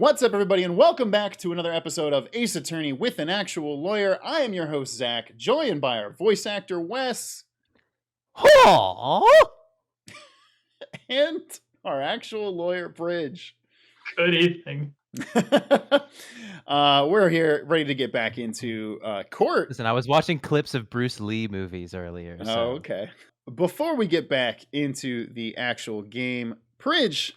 What's up, everybody, and welcome back to another episode of Ace Attorney with an actual lawyer. I am your host, Zach, joined by our voice actor, Wes. Aww. And our actual lawyer, Bridge. Good evening. We're here ready to get back into court. Listen, I was watching clips of Bruce Lee movies earlier. So. Oh, okay. Before we get back into the actual game, Bridge,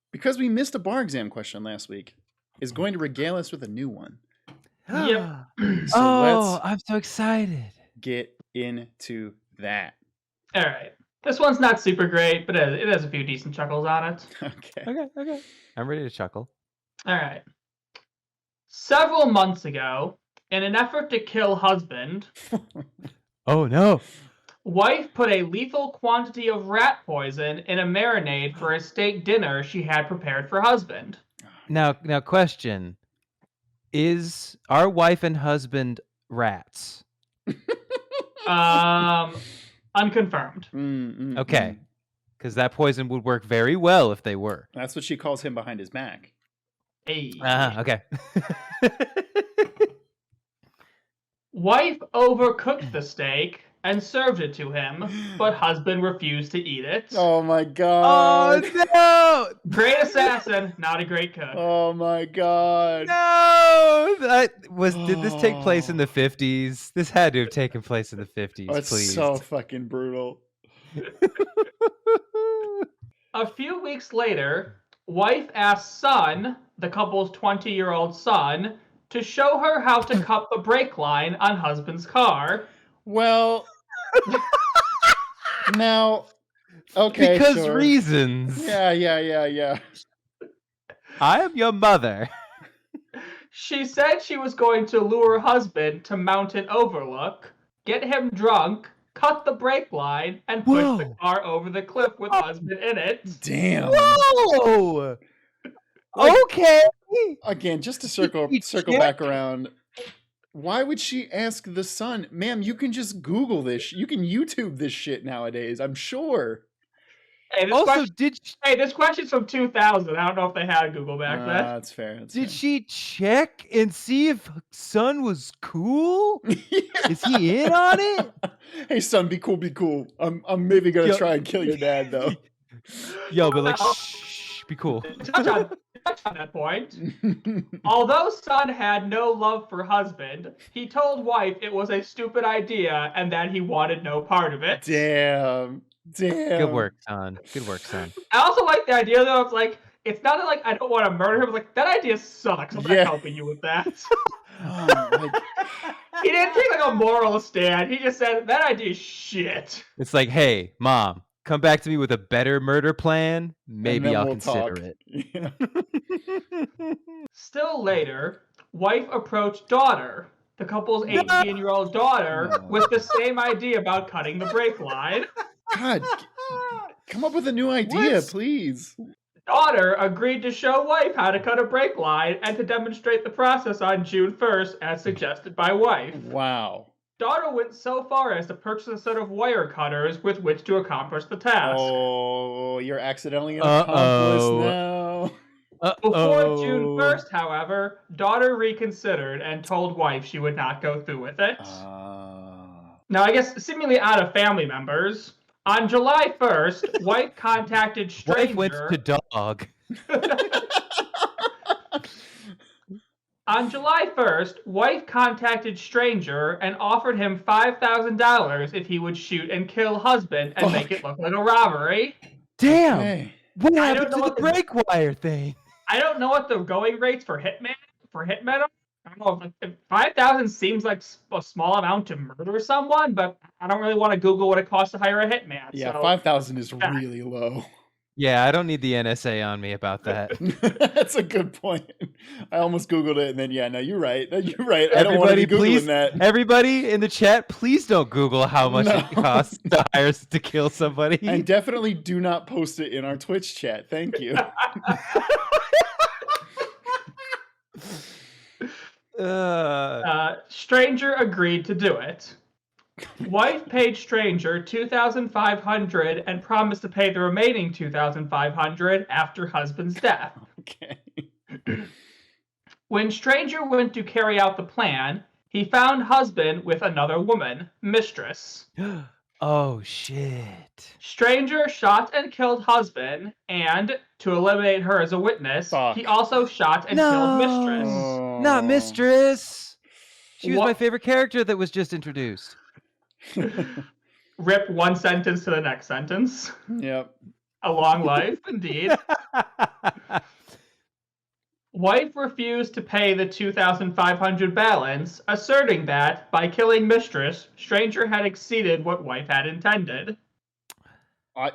because we missed a bar exam question last week, is going to regale us with a new one. Yep. So let's I'm so excited. get into that. All right. This one's not super great, but it has a few decent chuckles on it. Okay. I'm ready to chuckle. All right. Several months ago, in an effort to kill husband, Oh no. wife put a lethal quantity of rat poison in a marinade for a steak dinner she had prepared for husband. Now question. Is our wife and husband rats? Unconfirmed. Okay. Because that poison would work very well if they were. That's what she calls him behind his back. Hey. Okay. Wife overcooked the steak and served it to him, but husband refused to eat it. Oh my god. Oh no! Great assassin, not a great cook. Oh my god. No! Did this take place in the 50s? This had to have taken place in the 50s, It's please. so fucking brutal. A few weeks later, wife asked son, the couple's 20-year-old son, to show her how to cut the brake line on husband's car. Well, now, okay, Because sure. reasons. Yeah. I am your mother. She said she was going to lure husband to Mountain Overlook, get him drunk, cut the brake line, and push Whoa. the car over the cliff with husband in it. Damn. Whoa! Like- Okay. Again, just to circle back around, why would she ask the son? Ma'am, you can just Google this. You can YouTube this shit nowadays, I'm sure. Hey, this question's from 2000. I don't know if they had Google back then. That's fair. Did she check and see if son was cool? Is he in on it? Hey, son, be cool. I'm maybe gonna try and kill your dad, though. Yo, but like, shh, be cool. Touch on that point. Although son had no love for husband, he told wife it was a stupid idea and that he wanted no part of it. Damn. Good work, son. I also like the idea, though. It's like, it's not like I don't want to murder him. It's like, that idea sucks. I'm not helping you with that. He didn't take like a moral stand. He just said, that idea is shit. It's like, hey, mom, come back to me with a better murder plan. Maybe I'll consider it. Yeah. Still later, wife approached daughter, the couple's 18-year-old daughter, with the same idea about cutting the brake line. God, come up with a new idea, please. Daughter agreed to show wife how to cut a brake line and to demonstrate the process on June 1st, as suggested by wife. Wow. Daughter went so far as to purchase a set of wire cutters with which to accomplish the task. Oh, you're accidentally an accomplice now. Before June 1st, however, daughter reconsidered and told wife she would not go through with it. Now, I guess, seemingly out of family members, on July 1st, wife contacted stranger... Wife went to dog. On July 1st, wife contacted stranger and offered him $5,000 if he would shoot and kill husband and make it look like a robbery. Damn! Okay. What happened to the brake wire thing? I don't know what the going rates for hitmen are. I don't know if 5,000 seems like a small amount to murder someone, but I don't really want to Google what it costs to hire a hitman. Yeah, so. 5,000 is really low. Yeah, I don't need the NSA on me about that. That's a good point. I almost Googled it, and then no, you're right. I don't want to be Googling that. Everybody in the chat, please don't Google how much it costs to hire to kill somebody. And definitely do not post it in our Twitch chat. Thank you. Stranger agreed to do it. Wife paid stranger $2,500 and promised to pay the remaining $2,500 after husband's death. Okay. When Stranger went to carry out the plan, he found husband with another woman, mistress. Oh, shit. Stranger shot and killed husband, and, to eliminate her as a witness, he also shot and killed mistress. Not mistress. She was my favorite character that was just introduced. Rip one sentence to the next sentence. Yep. A long life, indeed. Wife refused to pay the $2,500 balance, asserting that, by killing mistress, Stranger had exceeded what wife had intended. I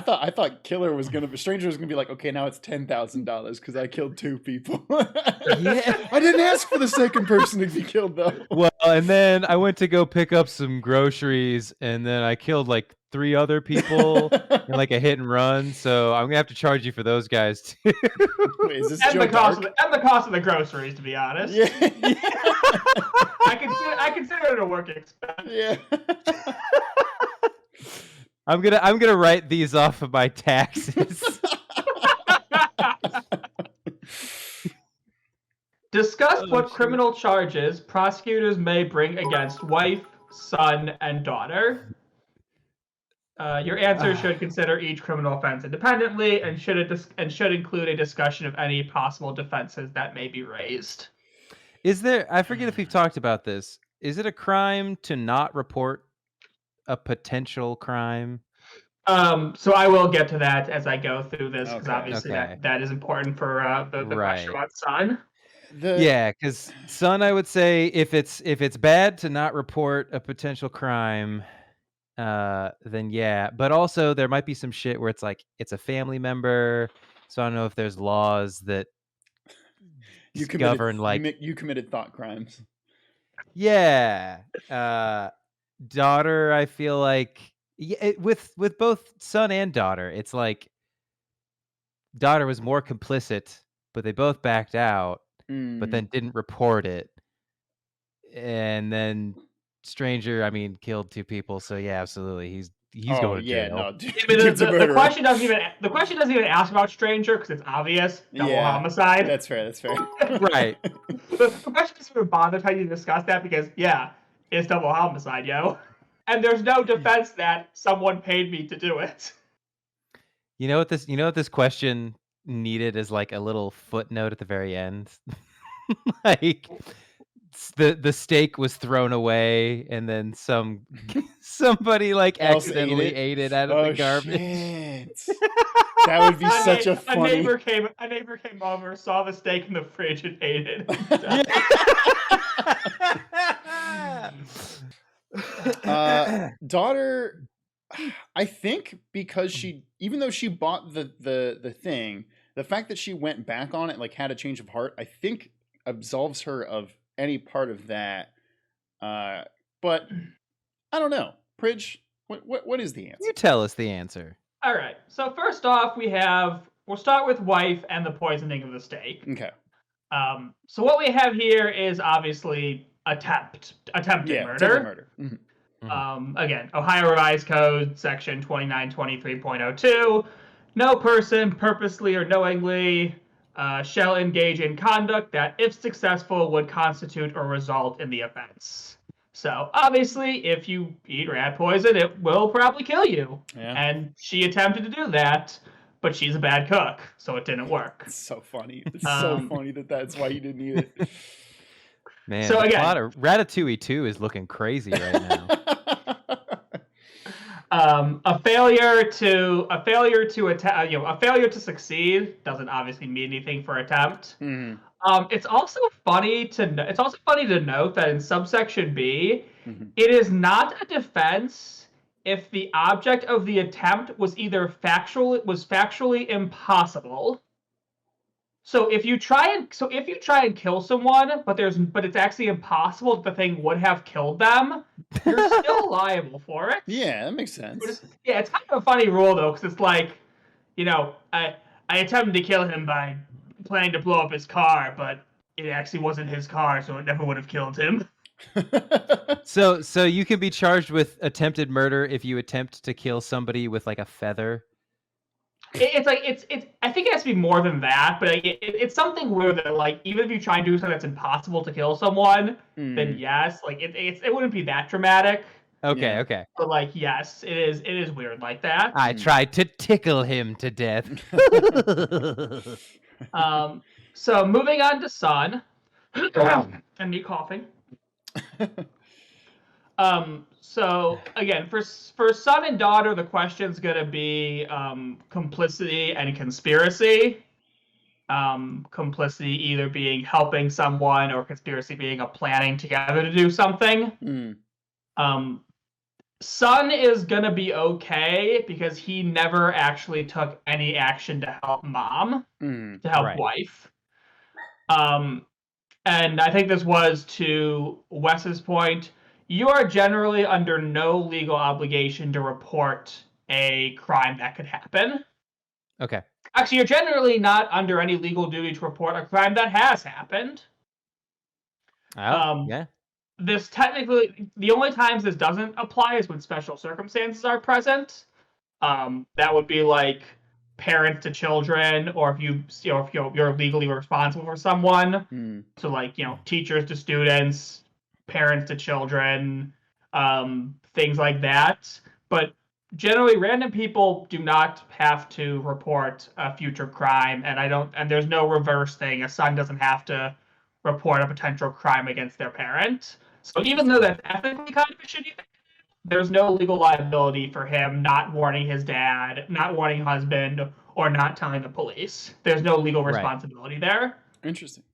thought Killer was gonna be Stranger was gonna be like, okay, now it's $10,000 because I killed 2 people. Yeah. I didn't ask for the second person to be killed though. Well, and then I went to go pick up some groceries, and then I killed like 3 other people in like a hit and run. So I'm gonna have to charge you for those guys too. Wait, is this and Joe the cost Dark? and the cost of the groceries, to be honest. Yeah. I consider it a work expense. Yeah. I'm gonna write these off of my taxes. Discuss what criminal charges prosecutors may bring against wife, son, and daughter. Your answer should consider each criminal offense independently and should include a discussion of any possible defenses that may be raised. Is there? I forget if we've talked about this. Is it a crime to not report a potential crime? So I will get to that as I go through this because obviously Okay. that is important for the question about son. Yeah, because son, I would say if it's bad to not report a potential crime, then yeah. But also there might be some shit where it's like it's a family member, so I don't know if there's laws that govern like you committed thought crimes. Yeah, daughter. I feel like with both son and daughter, it's like daughter was more complicit, but they both backed out. But then didn't report it. And then Stranger, I mean, killed 2 people. So yeah, absolutely. He's going to jail. No, the question doesn't even ask about Stranger because it's obvious. Double homicide. That's fair. Right. The question doesn't even bother trying to discuss that because it's double homicide, yo. And there's no defense that someone paid me to do it. You know what this question needed is like a little footnote at the very end. Like the steak was thrown away and then somebody like accidentally ate it out of the garbage. Shit. That would be such a funny. A neighbor came over, saw the steak in the fridge, and ate it. Daughter, I think because even though she bought the thing, the fact that she went back on it, like had a change of heart, I think absolves her of any part of that. But I don't know. Pridge, what is the answer? You tell us the answer. All right. So first off, we'll start with wife and the poisoning of the steak. Okay. So what we have here is obviously attempted murder. Attempted murder. Mm-hmm. Again, Ohio Revised Code, section 2923.02. No person, purposely or knowingly, shall engage in conduct that, if successful, would constitute or result in the offense. So, obviously, if you eat rat poison, it will probably kill you. Yeah. And she attempted to do that, but she's a bad cook, so it didn't work. It's so funny. It's so funny that's why you didn't eat it. Man, so again, Ratatouille 2 is looking crazy right now. A failure to succeed doesn't obviously mean anything for attempt. Mm-hmm. It's also funny to note that in subsection B, it is not a defense if the object of the attempt was factually impossible. So if you try and kill someone, but it's actually impossible that the thing would have killed them, you're still liable for it. Yeah, that makes sense. It's kind of a funny rule though, because it's like, I attempted to kill him by planning to blow up his car, but it actually wasn't his car, so it never would have killed him. So you can be charged with attempted murder if you attempt to kill somebody with like a feather. it's like it's. I think it has to be more than that, but it's something weird that like even if you try and do something that's impossible to kill someone, then yes, like it wouldn't be that dramatic. Okay, okay. But like yes, it is weird like that. I tried to tickle him to death. So moving on to Sun, and me coughing. So again, for son and daughter, the question's gonna be complicity and conspiracy. Complicity either being helping someone or conspiracy being a planning together to do something. Son is gonna be okay because he never actually took any action to help mom, to help wife. And I think this was to Wes's point. You are generally under no legal obligation to report a crime that could happen. Okay. Actually, you're generally not under any legal duty to report a crime that has happened. Yeah. This technically, the only times this doesn't apply is when special circumstances are present. That would be like parents to children, or if you're legally responsible for someone. So like teachers to students, parents to children, things like that. But generally, random people do not have to report a future crime, and there's no reverse thing. A son doesn't have to report a potential crime against their parent. So even though that's ethically kind of a shitty thing, there's no legal liability for him not warning his dad, not warning husband, or not telling the police. There's no legal responsibility there. Interesting.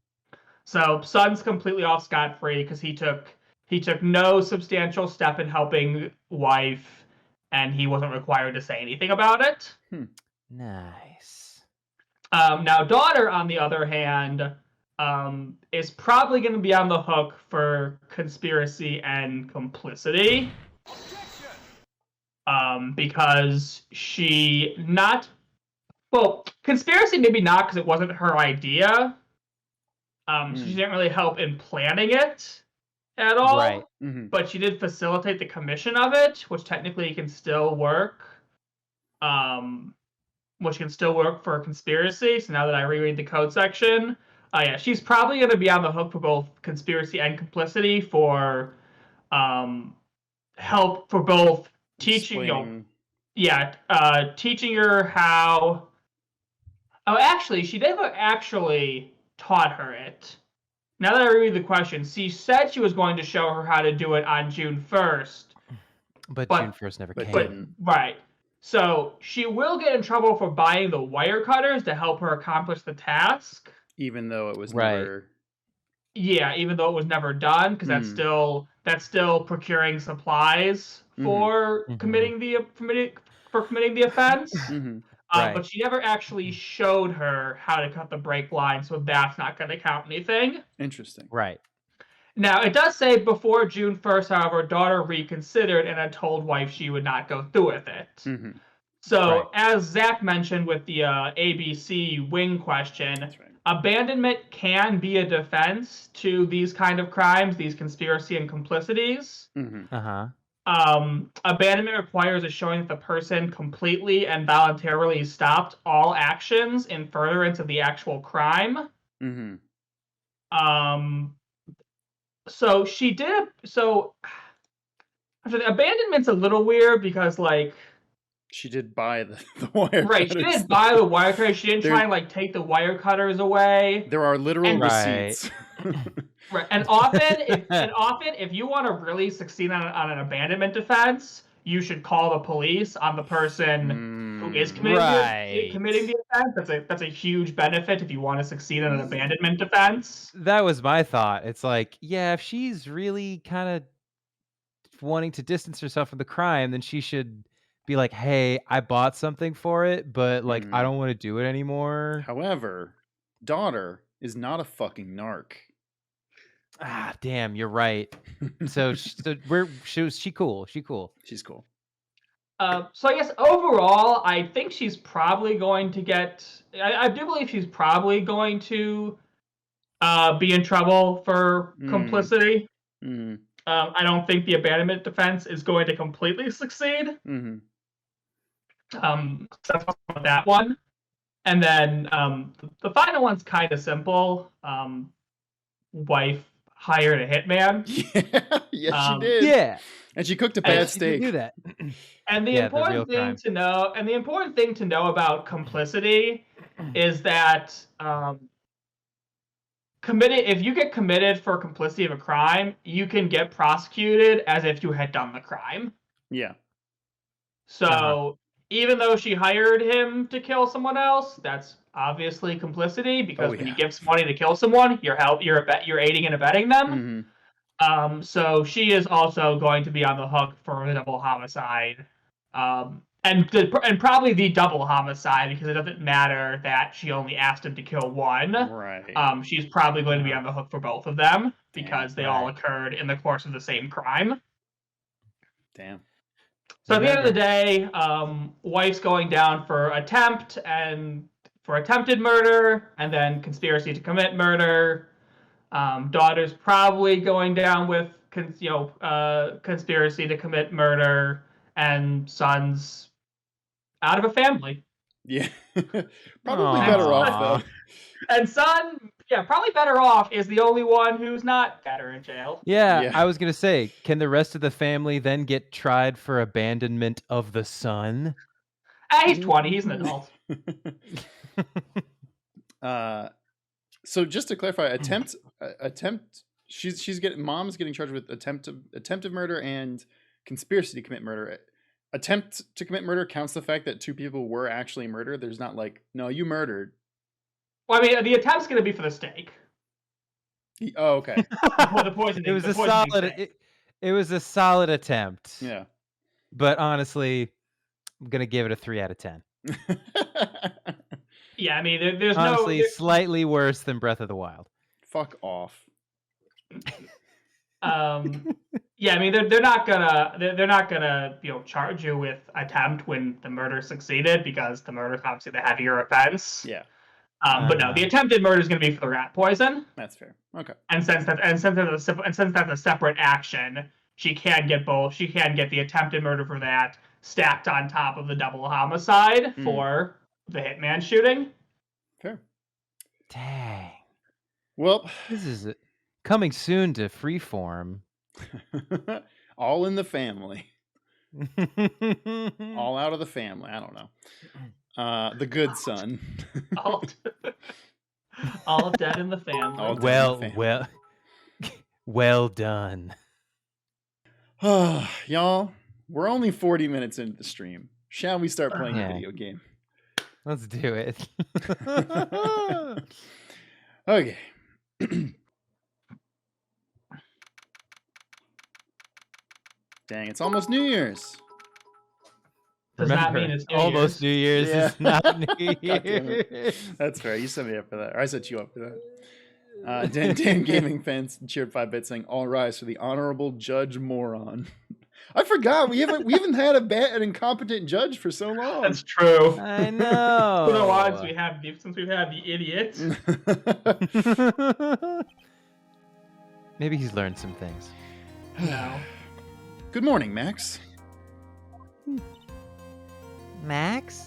So son's completely off scot-free because he took no substantial step in helping wife, and he wasn't required to say anything about it. Nice. Now daughter, on the other hand, is probably going to be on the hook for conspiracy and complicity. Because conspiracy maybe not because it wasn't her idea. So she didn't really help in planning it at all. Right. But she did facilitate the commission of it, which technically can still work. Which can still work for conspiracy. So now that I reread the code section, she's probably going to be on the hook for both conspiracy and complicity for help for both teaching. Teaching her how. Oh, actually, she never actually taught her it. Now that I read the question, she said she was going to show her how to do it on June 1st. But June 1st never came. Right. So she will get in trouble for buying the wire cutters to help her accomplish the task. Even though it was never... Yeah, even though it was never done, because that's still procuring supplies for committing the offense. But she never actually showed her how to cut the brake line, so that's not going to count anything. Interesting. Right. Now, it does say before June 1st, however, daughter reconsidered and had told wife she would not go through with it. So, as Zach mentioned with the ABC wing question, abandonment can be a defense to these kind of crimes, these conspiracy and complicities. Abandonment requires a showing that the person completely and voluntarily stopped all actions in furtherance of the actual crime. So she did. So abandonment's a little weird because like she did buy the wire. Right, she didn't buy the wire cutters. She didn't try and like take the wire cutters away. There are literal receipts. Right, and often, if you want to really succeed on an abandonment defense, you should call the police on the person who is committing the offense. That's a huge benefit if you want to succeed on an abandonment defense. That was my thought. It's like, yeah, if she's really kind of wanting to distance herself from the crime, then she should be like, hey, I bought something for it, but like I don't want to do it anymore. However, daughter is not a fucking narc. Ah, damn, you're right. So she cool. She's cool. She's cool. So I guess overall, I think she's probably going to get. I do believe she's probably going to be in trouble for complicity. I don't think the abandonment defense is going to completely succeed. So that's that one. And then the final one's kind of simple. Wife hired a hitman. Yeah, yes, she did. Yeah. And she cooked a bad steak. She knew that. And the important thing to know about complicity is that if you get committed for complicity of a crime, you can get prosecuted as if you had done the crime. Yeah. So even though she hired him to kill someone else, that's obviously complicity, because when you give money to kill someone, you're aiding and abetting them. Mm-hmm. So she is also going to be on the hook for the double homicide, and probably the double homicide, because it doesn't matter that she only asked him to kill one. Right. She's probably going to be on the hook for both of them, because they all occurred in the course of the same crime. Damn. So at the end of the day, wife's going down for attempted murder, and then conspiracy to commit murder. Daughter's probably going down with conspiracy to commit murder, and son's out of a family. Yeah. Probably better off though. And son, probably better off, is the only one who's not better in jail. Yeah, I was going to say, can the rest of the family then get tried for abandonment of the son? He's 20. He's an adult. So just to clarify, mom's getting charged with attempted murder and conspiracy to commit murder. Attempt to commit murder counts the fact that two people were actually murdered. There's not like, no, you murdered. Well, I mean, the attempt's going to be for the steak. Oh, okay. The poisoning. It was a solid attempt. Yeah. But honestly, I'm going to give it a 3 out of 10. Yeah, I mean, there's honestly slightly worse than Breath of the Wild. Fuck off. Yeah, I mean, they're not gonna charge you with attempt when the murder succeeded, because the murder is obviously the heavier offense. Yeah. But no, the attempted murder is going to be for the rat poison. That's fair. Okay. And since that's a separate action, she can get both. She can get the attempted murder for that stacked on top of the double homicide for the hitman shooting. Fair. Dang. Well, this is coming soon to Freeform. All in the family. All out of the family. I don't know. The good son. all dead in the family. Well done. Y'all, we're only 40 minutes into the stream. Shall we start playing a video game? Let's do it. Okay. Dang, it's almost New Year's. Does that mean it's almost New Year's? Yeah. It's not New Year's. That's fair. You set me up for that. Or I set you up for that. Dan Gaming fans cheered 5-bit saying, "All rise for the honorable Judge Moron." I forgot we haven't had an incompetent judge for so long. That's true. I know. For the odds since we've had the idiot. Maybe he's learned some things. No. Good morning, Max. Max?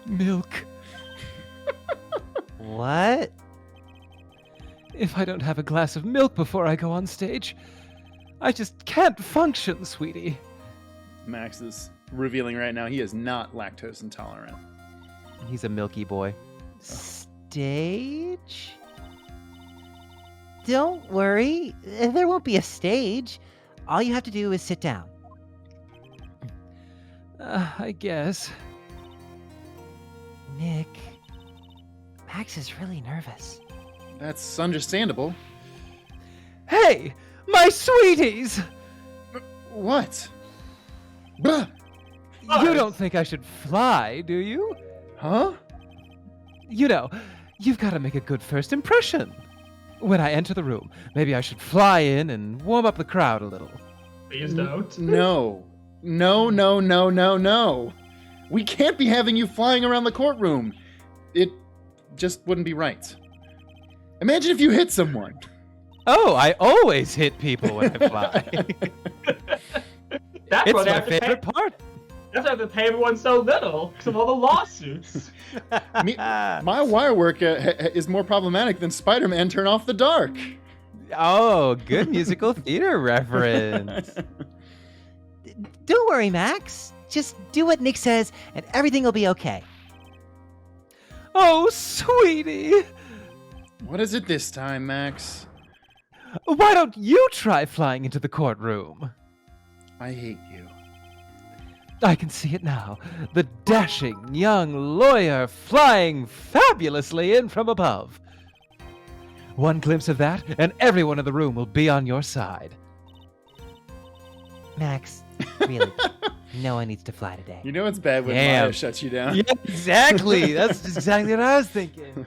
Milk. What? If I don't have a glass of milk before I go on stage, I just can't function, sweetie. Max is revealing right now he is not lactose intolerant. He's a milky boy. Stage? Don't worry, there won't be a stage. All you have to do is sit down. I guess. Nick, Max is really nervous. That's understandable. Hey, my sweeties! What? Bah! You don't think I should fly, do you? Huh? You know, you've got to make a good first impression. When I enter the room, maybe I should fly in and warm up the crowd a little. Please don't. No. We can't be having you flying around the courtroom. It just wouldn't be right. Imagine if you hit someone. Oh, I always hit people when I fly. That's It's why they my have to pay. favorite part. That's why they have to pay everyone so little because of all the lawsuits. My wire work is more problematic than Spider-Man Turn Off the Dark. Oh, good musical theater reference. Don't worry, Max. Just do what Nick says, and everything will be okay. Oh, sweetie. What is it this time, Max? Why don't you try flying into the courtroom? I hate you. I can see it now. The dashing young lawyer flying fabulously in from above. One glimpse of that, and everyone in the room will be on your side. Max, really, no one needs to fly today. You know it's bad when Damn. Maya shuts you down. Yeah, exactly. That's exactly what I was thinking.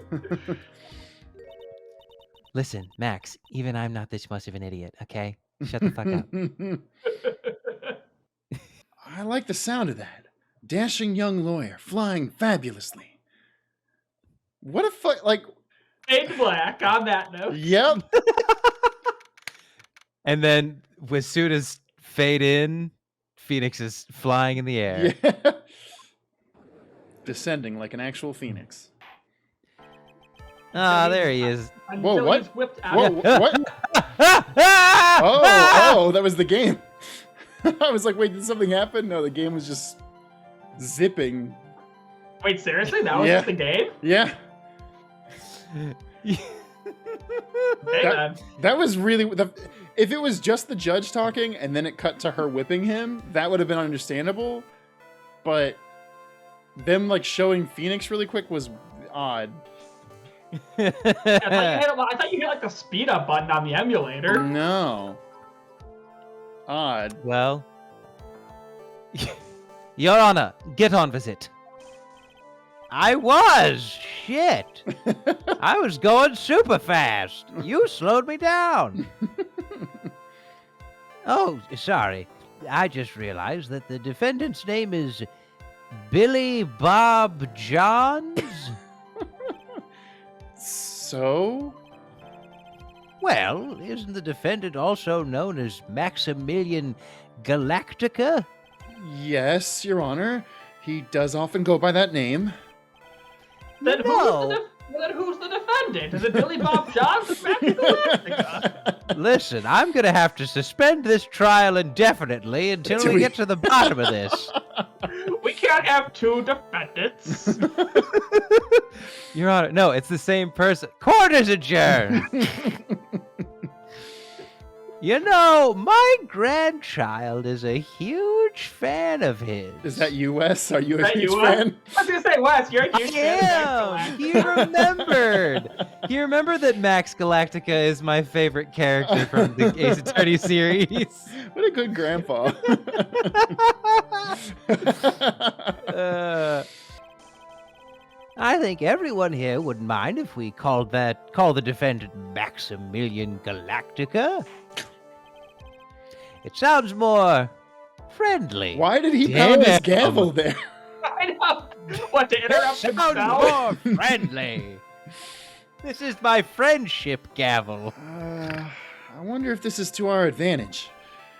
Listen, Max, even I'm not this much of an idiot, okay? Shut the fuck up. I like the sound of that. Dashing young lawyer, flying fabulously. What a like. Fade black on that note. Yep. And then, as soon as fade in, Phoenix is flying in the air. Yeah. Descending like an actual phoenix. Ah, there he is. Until Whoa, what? he's whipped out. Whoa, what? Oh, that was the game. I was like, wait, did something happen? No, the game was just zipping. Wait, seriously? That was Yeah. just the game? Yeah. Hey, man. That was really if it was just the judge talking and then it cut to her whipping him, that would have been understandable. But them like showing Phoenix really quick was odd. I thought you hit like the speed up button on the emulator. No. Odd. Well, Your Honor, get on visit. I was! Shit! I was going super fast. You slowed me down. Oh, sorry. I just realized that the defendant's name is Billy Bob Johns. So? Well, isn't the defendant also known as Maximilian Galactica? Yes, Your Honor. He does often go by that name. Then No. who's the defendant? Is it Billy Bob Johns or Matthew Galactica? Listen, I'm gonna have to suspend this trial indefinitely until we get to the bottom of this. We can't have two defendants. Your Honor, no, it's the same person. Court is adjourned. You know, my grandchild is a huge fan of his. Is that you, Wes? Are you a That huge you, Wes? fan? I was gonna say, Wes, you're a huge fan of Max He Galactica. remembered. He remembered that Max Galactica is my favorite character from the Ace Attorney series. What a good grandpa. I think everyone here wouldn't mind if we call the defendant Maximilian Galactica. It sounds more friendly. Why did he pound his Damn. gavel there? I know. What, to interrupt Sounds himself? more friendly. This is my friendship gavel. I wonder if this is to our advantage.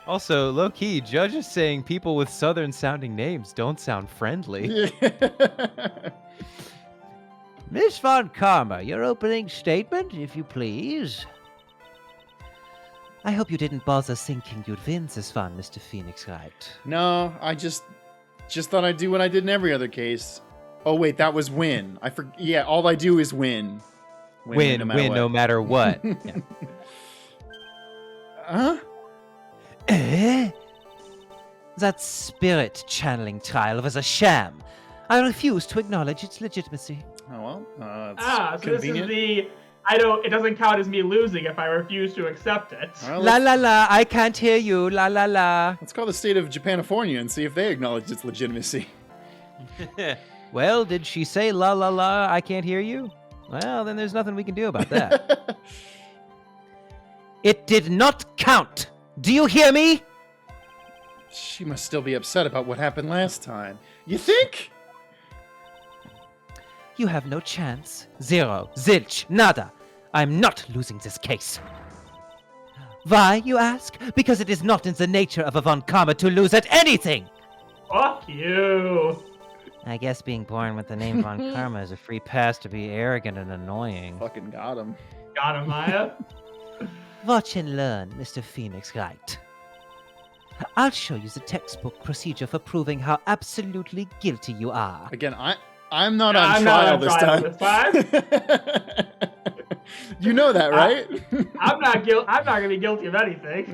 Also, low key, Judge is saying people with southern sounding names don't sound friendly. Miss Von Karma, your opening statement, if you please. I hope you didn't bother thinking you'd win this one, Mr. Phoenix Wright. No, I just thought I'd do what I did in every other case. Oh wait, that was win. Yeah, all I do is win. Win no matter what. Yeah. Huh? That spirit channeling trial was a sham. I refuse to acknowledge its legitimacy. Oh well, it's So convenient. this is it doesn't count as me losing if I refuse to accept it. Well, La la la, I can't hear you. La la la. let's call the state of Japanifornia and see if they acknowledge its legitimacy. Well, did she say la la la, I can't hear you? Well, then there's nothing we can do about that. It did not count. Do you hear me? She must still be upset about what happened last time. You think? You have no chance. Zero. Zilch. Nada. I'm not losing this case. Why, you ask? Because it is not in the nature of a von Karma to lose at anything! Fuck you! I guess being born with the name von Karma is a free pass to be arrogant and annoying. Fucking got him. Got him, Maya. Watch and learn, Mr. Phoenix Wright. I'll show you the textbook procedure for proving how absolutely guilty you are. Again, I'm not on trial this time. You know that, right? I'm not gonna be guilty of anything.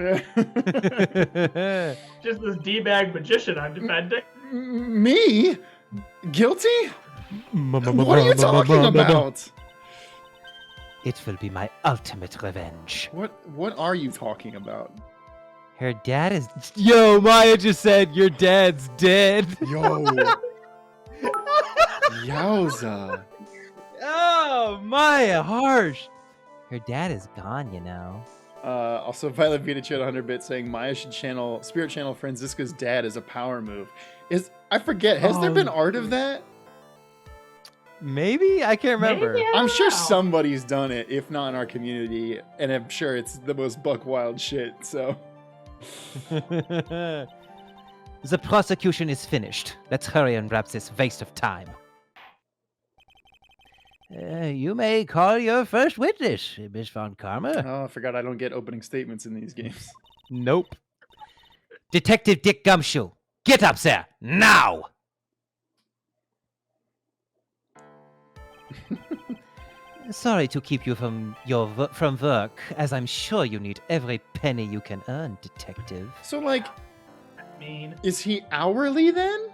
Just this D-bag magician I'm defending. Me? Guilty? What are you talking about? It will be my ultimate revenge. What are you talking about? Her dad is... Yo, Maya just said your dad's dead. Yo. Yowza. Oh, Maya, harsh. Her dad is gone, you know. Also, Violet Vita Chat 100 bit saying Maya should spirit channel Franziska's dad as a power move. I forget. Has there been art of that? Maybe? I can't remember. Maybe, I'm sure somebody's done it, if not in our community, and I'm sure it's the most buck wild shit. So. The prosecution is finished. Let's hurry and wrap this waste of time. You may call your first witness, Miss von Karma. Oh, I forgot I don't get opening statements in these games. Nope. Detective Dick Gumshoe, get up there, now! Sorry to keep you from work, as I'm sure you need every penny you can earn, Detective. So, like, Mean. is he hourly then?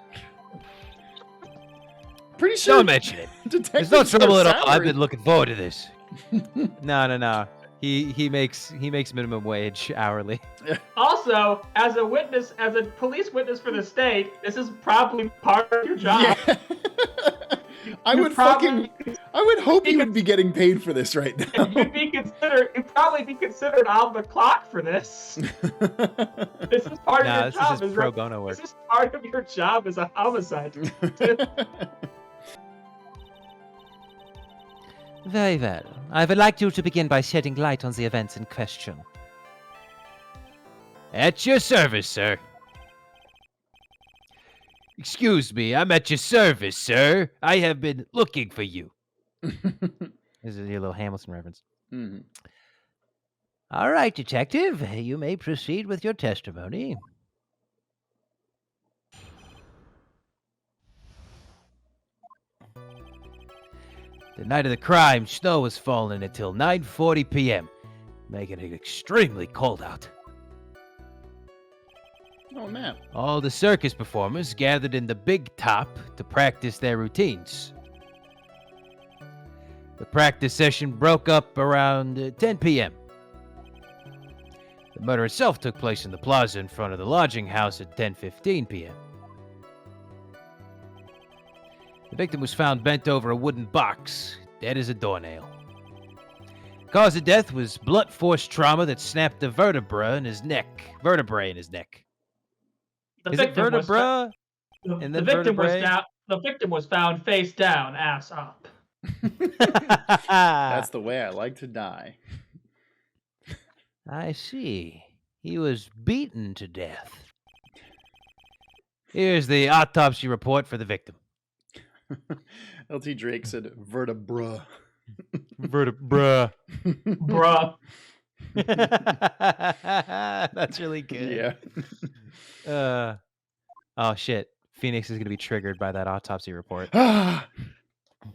Pretty sure. Don't mention it. There's no trouble at all. I've been looking forward to this. No. He makes minimum wage hourly. Also, as a witness, as a police witness for the state, this is probably part of your job. Yeah. I would hope you would be getting paid for this right now. You'd probably be considered on the clock for this. This is part of your this job. is just pro bono work. This is part of your job as a homicide. Very well. I would like you to begin by shedding light on the events in question. At your service, sir. Excuse me, I'm at your service, sir. I have been looking for you. This is your little Hamilton reference. Mm-hmm. All right, Detective. You may proceed with your testimony. The night of the crime, snow was falling until 9:40 p.m., making it extremely cold out. Oh, man. All the circus performers gathered in the big top to practice their routines. The practice session broke up around 10 p.m. The murder itself took place in the plaza in front of the lodging house at 10:15 p.m. The victim was found bent over a wooden box, dead as a doornail. Cause of death was blunt force trauma that snapped the vertebrae in his neck. Is it vertebra? The victim was found face down, ass up. That's the way I like to die. I see. He was beaten to death. Here's the autopsy report for the victim. LT Drake said vertebra. Vertebra. Bruh. That's really good. Yeah. Oh shit. Phoenix is gonna be triggered by that autopsy report.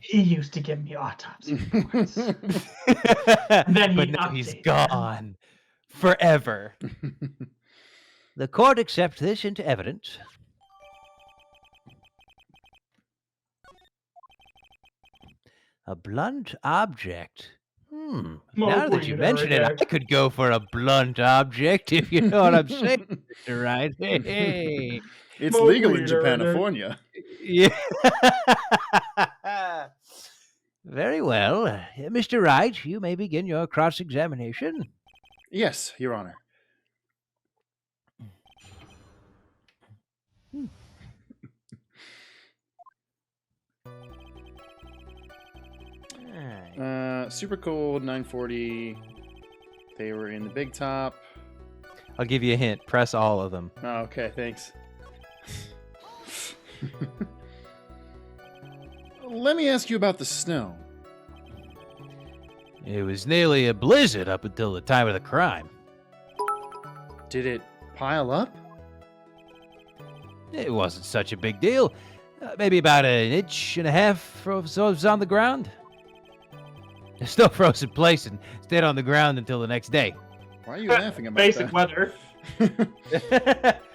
He used to give me autopsy reports. Then But now he's gone. Forever. The court accepts this into evidence. A blunt object. Now that you mention it, I could go for a blunt object, if you know what I'm saying, Mr. Wright. Hey. It's legal in Japanifornia. Yeah. Very well. Mr. Wright, you may begin your cross-examination. Yes, Your Honor. Super cold, 940. They were in the big top. I'll give you a hint. Press all of them. Oh, okay, thanks. Let me ask you about the snow. It was nearly a blizzard up until the time of the crime. Did it pile up? It wasn't such a big deal. Maybe about 1.5 inches or so was on the ground. The snow froze in place and stayed on the ground until the next day. Why are you laughing about Basic that? weather.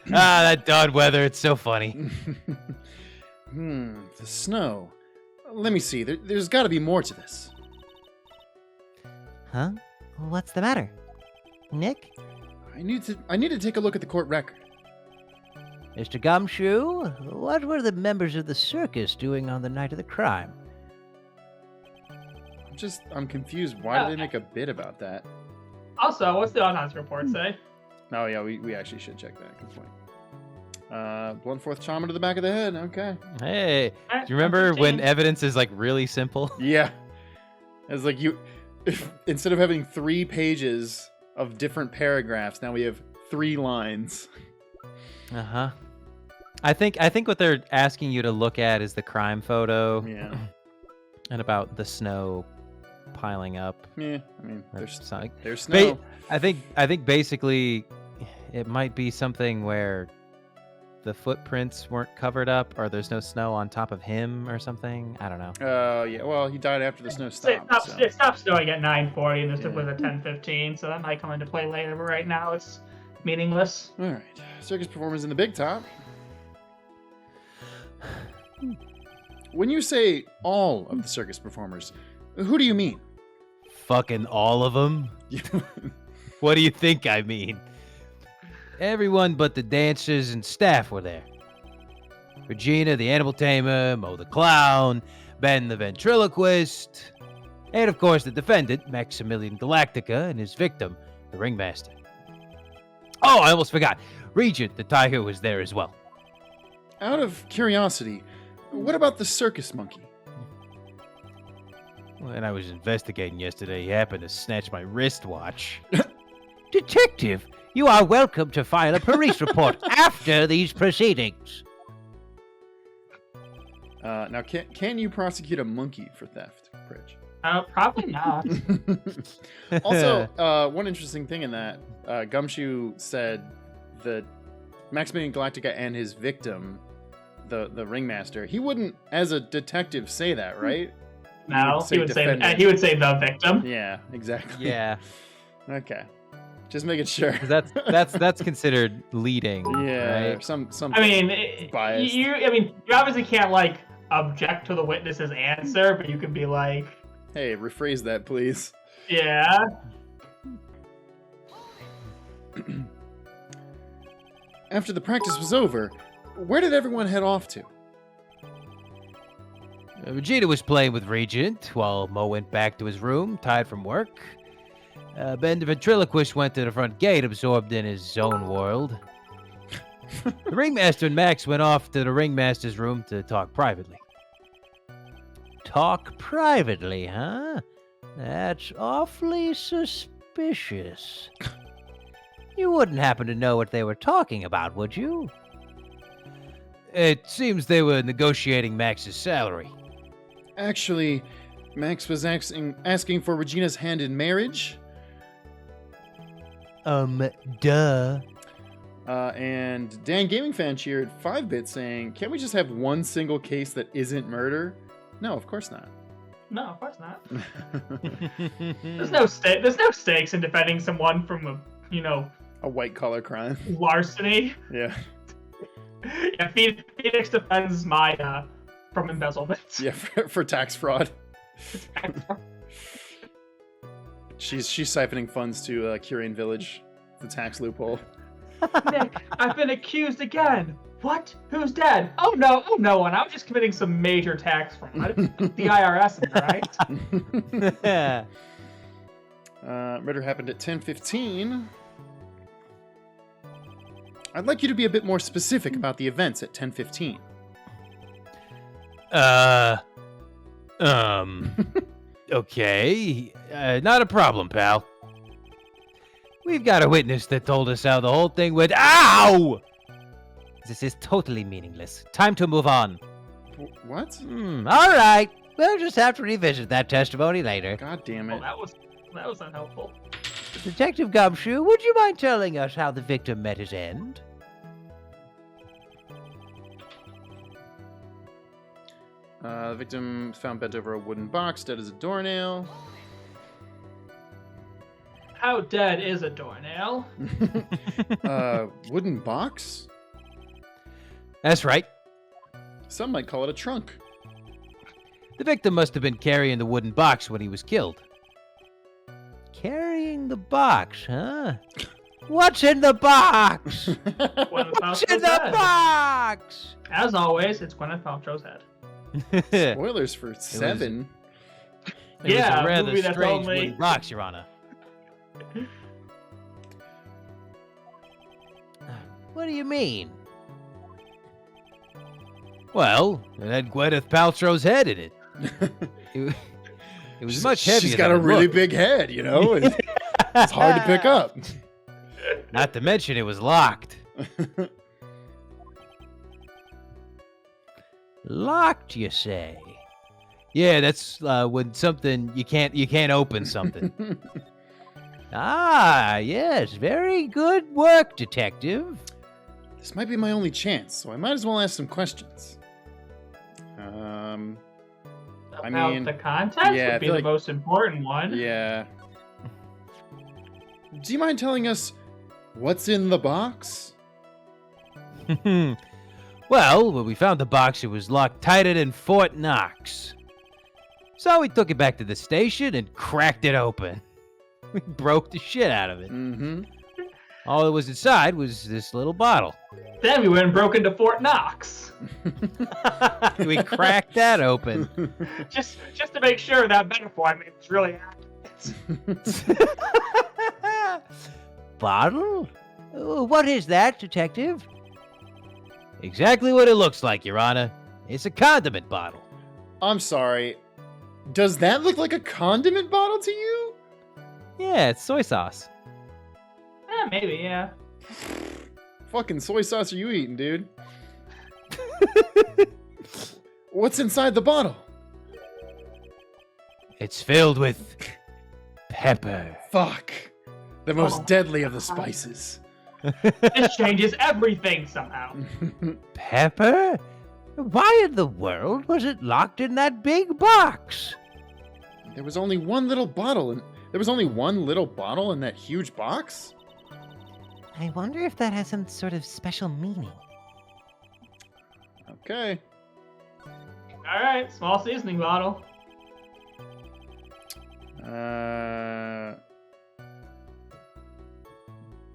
That darn weather, it's so funny. The snow. Let me see. There's got to be more to this. Huh? What's the matter? Nick? I need to take a look at the court record. Mr. Gumshoe, what were the members of the circus doing on the night of the crime? I'm confused. Why did they make a bit about that? Also, what's the autopsy report say? Oh yeah, we actually should check that. Good point. Blunt force trauma to the back of the head. Okay. Hey, do you remember when evidence is like really simple? Yeah. It's like instead of having 3 pages of different paragraphs, now we have 3 lines. Uh-huh. I think what they're asking you to look at is the crime photo. Yeah. And about the snow piling up. Yeah. I mean, there's Ba- snow. I think basically it might be something where the footprints weren't covered up, or there's no snow on top of him or something. I don't know. Yeah. Well, he died after the snow stopped. So. It stopped snowing at 9:40 and this was at 10:15, so that might come into play later. But right now, it's meaningless. All right. Circus performers in the big top. When you say all of the circus performers, who do you mean? Fucking all of them? What do you think I mean? Everyone but the dancers and staff were there. Regina, the animal tamer, Mo the clown, Ben the ventriloquist, and of course the defendant, Maximilian Galactica, and his victim, the ringmaster. Oh, I almost forgot. Regent the tiger was there as well. Out of curiosity, what about the circus monkey? When I was investigating yesterday, he happened to snatch my wristwatch. Detective, you are welcome to file a police report after these proceedings. Now, can you prosecute a monkey for theft, Pridge? Probably not. Also, one interesting thing in that, Gumshoe said that Maximilian Galactica and his victim, the ringmaster, he wouldn't, as a detective, say that, right? No, he would say the victim. Yeah, exactly. Yeah. Okay. Just making sure. 'Cause that's considered leading. Yeah. Right? Some I mean, biased. you obviously can't like object to the witness's answer, but you can be like, Hey, rephrase that, please. yeah. After the practice was over, where did everyone head off to? Regina was playing with Regent while Mo went back to his room, tired from work. Ben the ventriloquist went to the front gate, absorbed in his own world. The ringmaster and Max went off to the ringmaster's room to talk privately. Talk privately, huh? That's awfully suspicious. You wouldn't happen to know what they were talking about, would you? It seems they were negotiating Max's salary. Actually, Max was asking for Regina's hand in marriage. Duh. And Dan Gaming Fan cheered 5-bit saying, can't we just have one single case that isn't murder? No, of course not. No, of course not. There's no stakes in defending someone from a white collar crime. larceny. Yeah. Yeah, Phoenix defends Maya from embezzlement. Yeah, for tax fraud. She's siphoning funds to Curian Village, the tax loophole. Nick, I've been accused again. What? Who's dead? Oh no one. I was just committing some major tax fraud. The IRS is right. Murder happened at 10:15. I'd like you to be a bit more specific about the events at 10:15. Okay. Not a problem, pal. We've got a witness that told us how the whole thing went. Ow! This is totally meaningless. Time to move on. What? All right. We'll just have to revisit that testimony later. God damn it. Well, that was unhelpful. Detective Gumshoe, would you mind telling us how the victim met his end? The victim found bent over a wooden box, dead as a doornail. How dead is a doornail? Wooden box? That's right. Some might call it a trunk. The victim must have been carrying the wooden box when he was killed. Carrying the box, huh? What's in the box? What's in the box? As always, it's Gwyneth Paltrow's head. Spoilers for 7. It was a rather movie that's strange only... wooden box, Your Honor. What do you mean? Well, it had Gwyneth Paltrow's head in it. It was much heavier. She's got a really big head, you know? It's hard to pick up. Not to mention it was locked. Locked, you say? Yeah, that's when something you can't open something. Ah, yes, very good work, detective. This might be my only chance, so I might as well ask some questions. About the contents would be the like, most important one. Yeah. Do you mind telling us what's in the box? Well, when we found the box, it was locked tighter than Fort Knox. So we took it back to the station and cracked it open. We broke the shit out of it. Mm-hmm. All that was inside was this little bottle. Then we went and broke into Fort Knox. We cracked that open. Just to make sure that metaphor I made was really accurate. Bottle? What is that, detective? Exactly what it looks like, Your Honor. It's a condiment bottle. I'm sorry. Does that look like a condiment bottle to you? Yeah, it's soy sauce. Maybe, yeah. Fucking soy sauce are you eating, dude? What's inside the bottle? It's filled with pepper. Fuck. The most deadly of the spices. This changes everything somehow. Pepper? Why in the world was it locked in that big box? There was only one little bottle in that huge box? I wonder if that has some sort of special meaning. Okay. Alright, small seasoning bottle.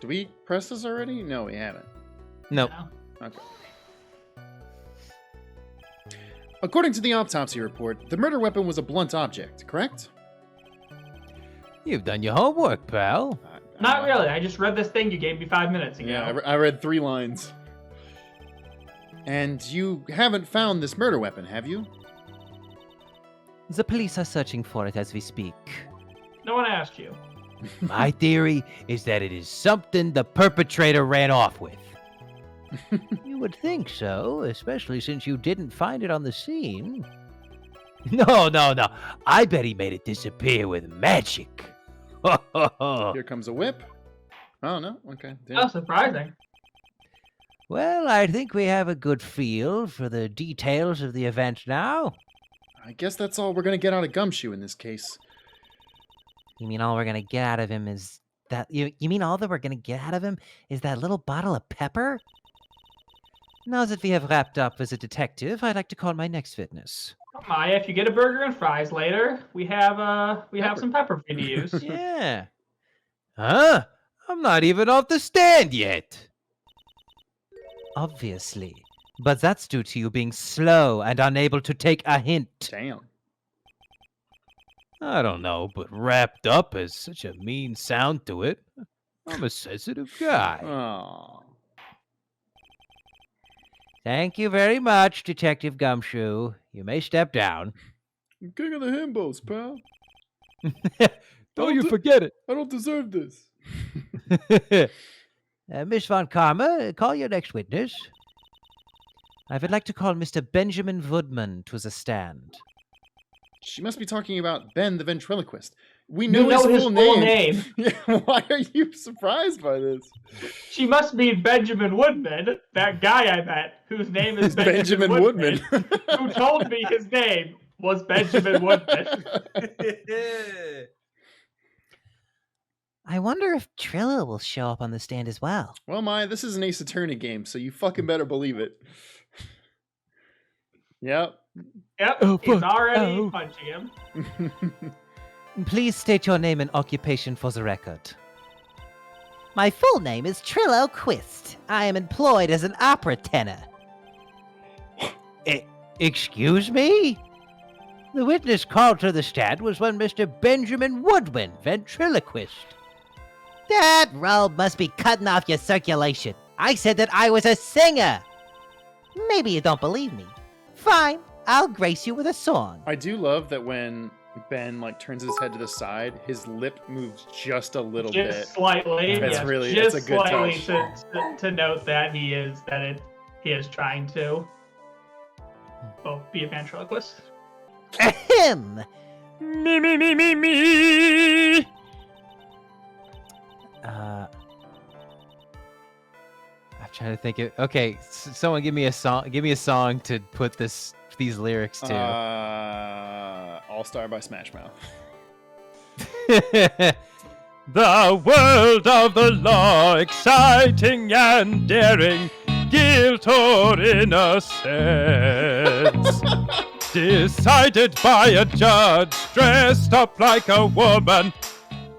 Do we press this already? No, we haven't. Nope. No. Okay. According to the autopsy report, the murder weapon was a blunt object, correct? You've done your homework, pal. Not really. I just read this thing you gave me 5 minutes ago. Yeah, I read 3 lines. And you haven't found this murder weapon, have you? The police are searching for it as we speak. No one asked you. My theory is that it is something the perpetrator ran off with. You would think so, especially since you didn't find it on the scene. No. I bet he made it disappear with magic. Here comes a whip. Oh, no? Okay. Damn. Oh, surprising. Well, I think we have a good feel for the details of the event now. I guess that's all we're going to get out of Gumshoe in this case. You mean all we're gonna get out of him is that? You mean all that we're gonna get out of him is that little bottle of pepper? Now that we have wrapped up as a detective, I'd like to call my next witness. Maya, if you get a burger and fries later, we have some pepper for you to use. Yeah. Huh? I'm not even off the stand yet. Obviously. But that's due to you being slow and unable to take a hint. Damn. I don't know, but wrapped up has such a mean sound to it. I'm a sensitive guy. Oh. Thank you very much, Detective Gumshoe. You may step down. I'm king of the himbos, pal. Don't you forget it. I don't deserve this. Miss Von Karma, call your next witness. I would like to call Mr. Benjamin Woodman to the stand. She must be talking about Ben the ventriloquist. We You know, know his full name. name. Yeah, why are you surprised by this? She must mean Benjamin Woodman, that guy I met, whose name is Benjamin Woodman, who told me his name was Benjamin Woodman. I wonder if Trillo will show up on the stand as well. Well, Maya, this is an Ace Attorney game, so you fucking better believe it. Yep. Yep, Oh, he's fuck. already Oh. punching him. Please state your name and occupation for the record. My full name is Trillo Quist. I am employed as an opera tenor. Excuse me? The witness called to the stand was one Mr. Benjamin Woodman, ventriloquist. That robe must be cutting off your circulation. I said that I was a singer. Maybe you don't believe me. Fine, I'll grace you with a song. I do love that when Ben like turns his head to the side, his lip moves just a little bit. Just slightly. It's Yes, really- just it's a good slightly touch. to note that he is trying to be a ventriloquist. Ahem. Me. I'm trying to think of. Okay, someone give me a song. Give me a song to put these lyrics to. All Star by Smash Mouth. The world of the law, exciting and daring, guilt or innocence, decided by a judge dressed up like a woman.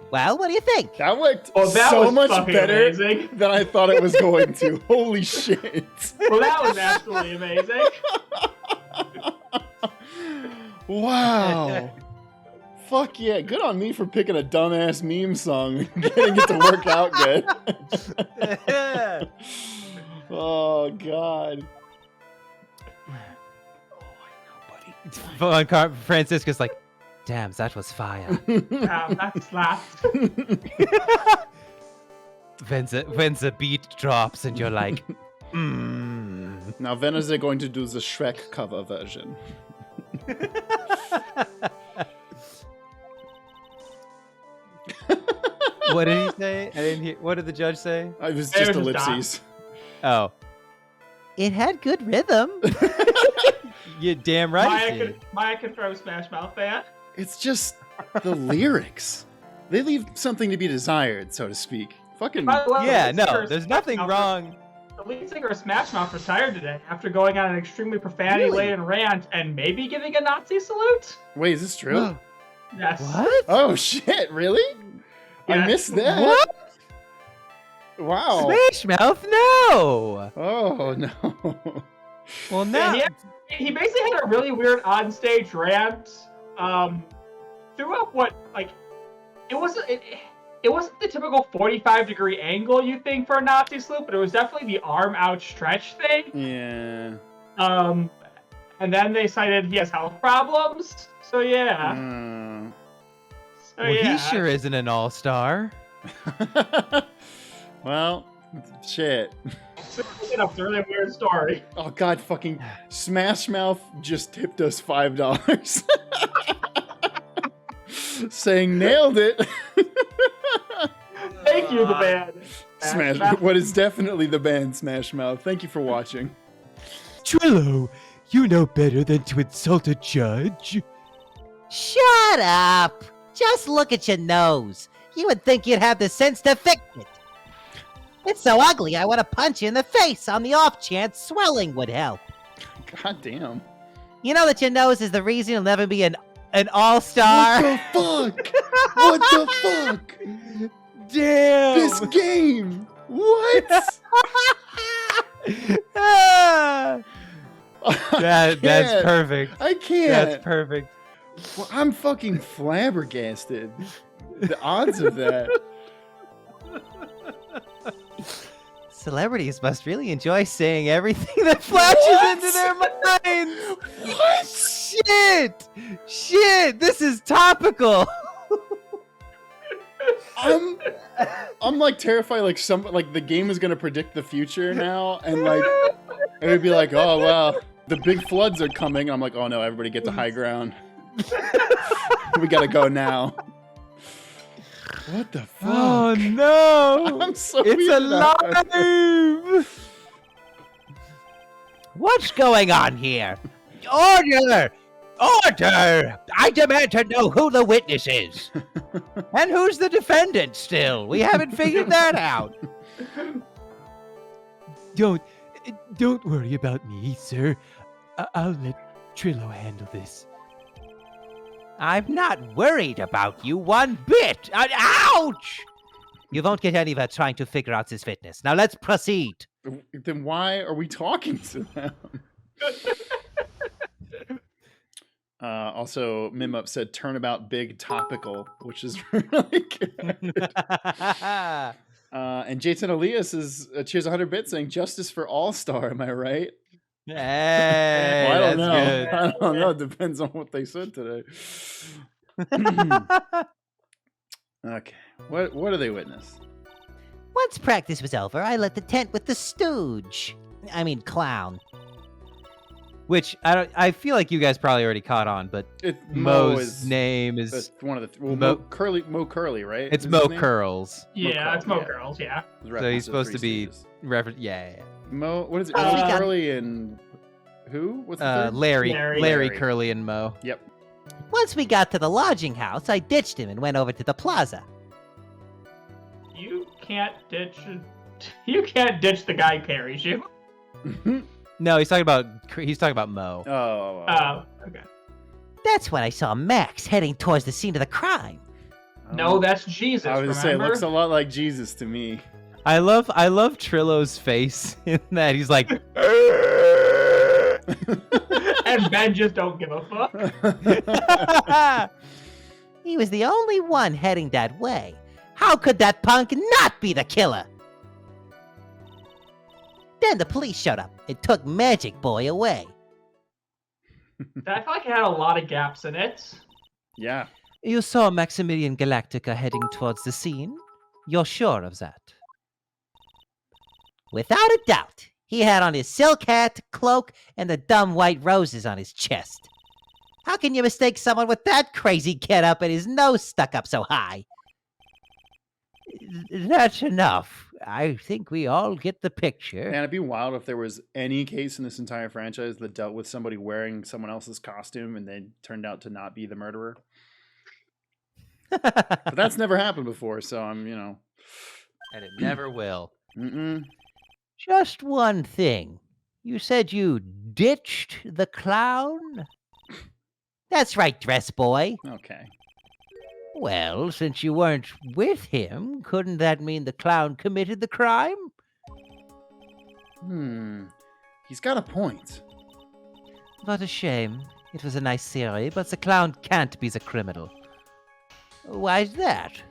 Well, what do you think? That worked Well, that so was much fucking better amazing. than I thought it was going to. Holy shit. Well, that was absolutely amazing. Wow. Fuck yeah. Good on me for picking a dumbass meme song and getting it to work out good. Oh, God. Franziska's like, damn, that was fire. That slapped. when the beat drops and you're like, Now, when is they going to do the Shrek cover version? what did he say? I didn't hear. What did the judge say? It was It just was just ellipses. Oh, It had good rhythm. you damn right. it did. Maya can throw Smash Mouth fan. It's just the lyrics. They leave something to be desired, so to speak. Fucking. By the way, Yeah, the lead no, singer of there's Smash nothing Mouth- wrong. The lead singer of Smash Mouth retired today after going on an extremely profanity-laden rant and maybe giving a Nazi salute. Wait, is this true? Yes. What? Oh, shit, really? I Yes. missed that. What? Wow. Smash Mouth? No. Oh, no. Well, Yeah, now. he basically had a really weird on-stage rant. Throughout what it wasn't the typical 45-degree angle you think for a Nazi salute, but it was definitely the arm outstretched thing. Yeah. And then they cited he has health problems. So yeah. So Well, yeah. he sure isn't an all-star. Well, shit. It's a really weird story. Oh, God, fucking Smash Mouth just tipped us $5. Saying nailed it. Thank you, the band. Smash. What is definitely the band Smash Mouth. Thank you for watching. Trillo, you know better than to insult a judge. Shut up. Just look at your nose. You would think you'd have the sense to fix it. It's so ugly, I want to punch you in the face on the off chance swelling would help. God damn. You know that your nose is the reason you'll never be an all-star? What the fuck? What the fuck? Damn. This game. What? That's can't. perfect. I can't. That's perfect. Well, I'm fucking flabbergasted. The odds of that. Celebrities must really enjoy saying everything that flashes What? into their minds. What? Shit! This is topical. I'm like terrified. Like the game is gonna predict the future now, and like it would be like, oh well, the big floods are coming. I'm like, oh no, everybody get to high ground. We gotta go now. What the fuck? Oh no! I'm so It's weirded out. alive! What's going on here? Order! Order! I demand to know who the witness is. And who's the defendant still? We haven't figured that out. Don't worry about me, sir. I'll let Trillo handle this. I'm not worried about you one bit. Ouch! You won't get anywhere trying to figure out this witness. Now let's proceed. Then why are we talking to them? Also, Mimup said turnabout big topical, which is really good. And Jason Elias is cheers 100 bits saying justice for All Star. Am I right? Hey, Well, I don't that's know. good. I don't know. It depends on what they said today. Okay. What do they witness? Once practice was over, I lit the tent with the stooge. I mean, clown. Which I feel like you guys probably already caught on, but Mo's name is one of the Mo Curly, right? it's Is Mo his name? Curls. Yeah, it's Mo yeah. Girls, yeah. So he's supposed to be yeah. Mo. What is it? We got- Curly and who? What's the third? Larry, Larry. Curly, and Mo. Yep. Once we got to the lodging house, I ditched him and went over to the plaza. You can't ditch the guy who carries you. No, he's talking about Mo. Oh. Okay. That's when I saw Max heading towards the scene of the crime. No, that's Jesus. I was gonna say, it remember? looks a lot like Jesus to me. I love Trillo's face in that. He's like, And Ben just don't give a fuck. He was the only one heading that way. How could that punk not be the killer? Then the police showed up and took Magic Boy away. I feel like it had a lot of gaps in it. Yeah. You saw Maximilian Galactica heading towards the scene? You're sure of that? Without a doubt, he had on his silk hat, cloak, and the dumb white roses on his chest. How can you mistake someone with that crazy getup and his nose stuck up so high? That's enough. I think we all get the picture. Man, it'd be wild if there was any case in this entire franchise that dealt with somebody wearing someone else's costume and they turned out to not be the murderer. But that's never happened before, so I'm, and it never will. Just one thing. You said you ditched the clown? That's right, dress boy. Okay. Well, since you weren't with him, couldn't that mean the clown committed the crime? He's got a point. What a shame. It was a nice theory, but the clown can't be the criminal. Why's that?